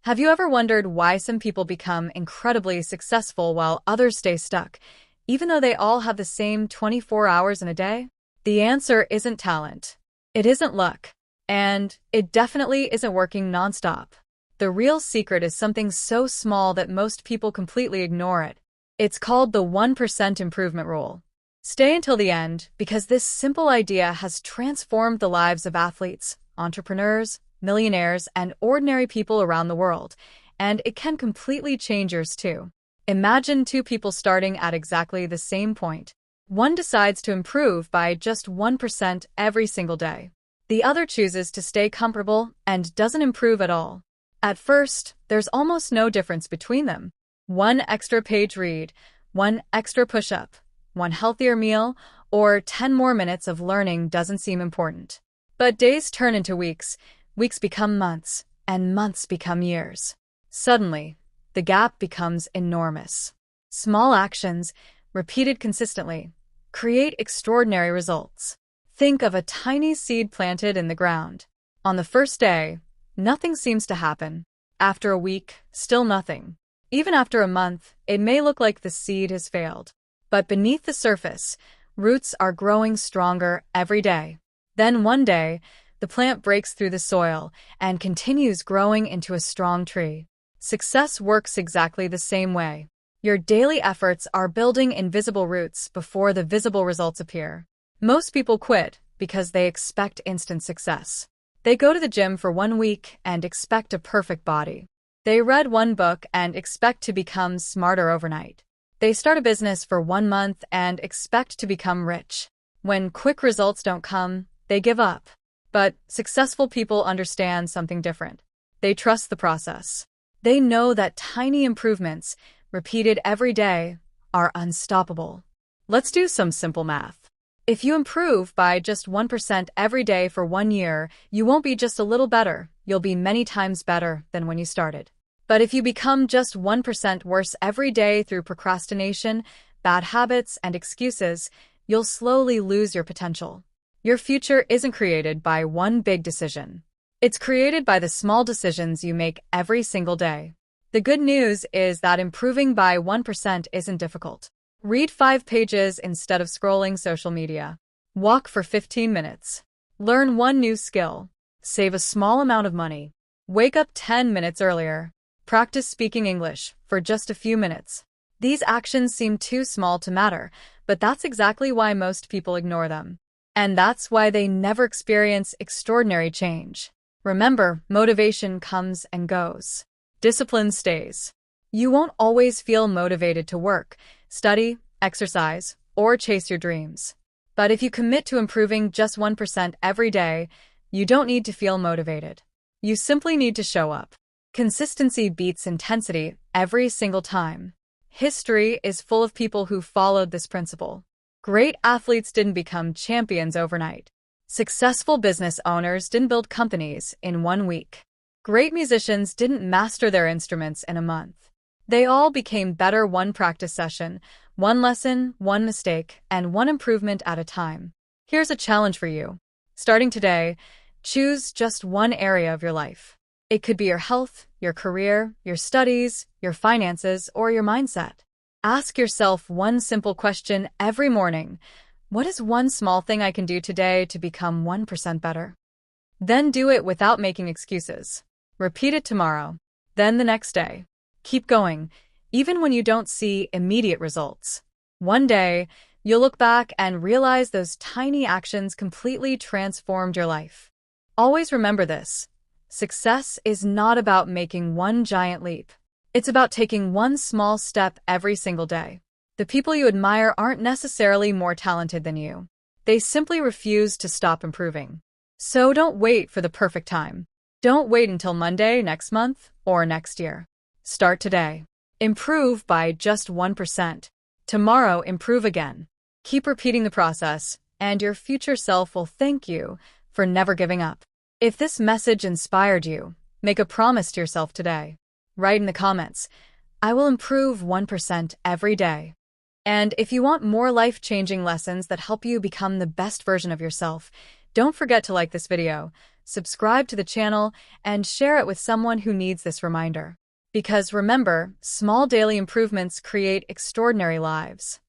Have you ever wondered why some people become incredibly successful while others stay stuck, even though they all have the same 24 hours in a day? The answer isn't talent. It isn't luck. And it definitely isn't working nonstop. The real secret is something so small that most people completely ignore it. It's called the 1% improvement rule. Stay until the end, because this simple idea has transformed the lives of athletes, entrepreneurs, millionaires, and ordinary people around the world, and it can completely change yours too. Imagine two people starting at exactly the same point. One decides to improve by just 1% every single day. The other chooses to stay comfortable and doesn't improve at all. At first, there's almost no difference between them. One extra page read, one extra push-up, one healthier meal, or 10 more minutes of learning doesn't seem important. But days turn into weeks, weeks become months, and months become years. Suddenly, the gap becomes enormous. Small actions, repeated consistently, create extraordinary results. Think of a tiny seed planted in the ground. On the first day, nothing seems to happen. After a week, still nothing. Even after a month, it may look like the seed has failed. But beneath the surface, roots are growing stronger every day. Then one day, the plant breaks through the soil and continues growing into a strong tree. Success works exactly the same way. Your daily efforts are building invisible roots before the visible results appear. Most people quit because they expect instant success. They go to the gym for 1 week and expect a perfect body. They read one book and expect to become smarter overnight. They start a business for 1 month and expect to become rich. When quick results don't come, they give up. But successful people understand something different. They trust the process. They know that tiny improvements, repeated every day, are unstoppable. Let's do some simple math. If you improve by just 1% every day for 1 year, you won't be just a little better, you'll be many times better than when you started. But if you become just 1% worse every day through procrastination, bad habits, and excuses, you'll slowly lose your potential. Your future isn't created by one big decision. It's created by the small decisions you make every single day. The good news is that improving by 1% isn't difficult. Read 5 pages instead of scrolling social media. Walk for 15 minutes. Learn one new skill. Save a small amount of money. Wake up 10 minutes earlier. Practice speaking English for just a few minutes. These actions seem too small to matter, but that's exactly why most people ignore them. And that's why they never experience extraordinary change. Remember, motivation comes and goes. Discipline stays. You won't always feel motivated to work, study, exercise, or chase your dreams. But if you commit to improving just 1% every day, you don't need to feel motivated. You simply need to show up. Consistency beats intensity every single time. History is full of people who followed this principle. Great athletes didn't become champions overnight. Successful business owners didn't build companies in 1 week. Great musicians didn't master their instruments in a month. They all became better one practice session, one lesson, one mistake, and one improvement at a time. Here's a challenge for you. Starting today, choose just one area of your life. It could be your health, your career, your studies, your finances, or your mindset. Ask yourself one simple question every morning. What is one small thing I can do today to become 1% better? Then do it without making excuses. Repeat it tomorrow, then the next day. Keep going, even when you don't see immediate results. One day, you'll look back and realize those tiny actions completely transformed your life. Always remember this. Success is not about making one giant leap. It's about taking one small step every single day. The people you admire aren't necessarily more talented than you. They simply refuse to stop improving. So don't wait for the perfect time. Don't wait until Monday next month or next year. Start today. Improve by just 1%. Tomorrow, improve again. Keep repeating the process, and your future self will thank you for never giving up. If this message inspired you, make a promise to yourself today. Write in the comments, I will improve 1% every day. And if you want more life-changing lessons that help you become the best version of yourself, don't forget to like this video, subscribe to the channel, and share it with someone who needs this reminder. Because remember, small daily improvements create extraordinary lives.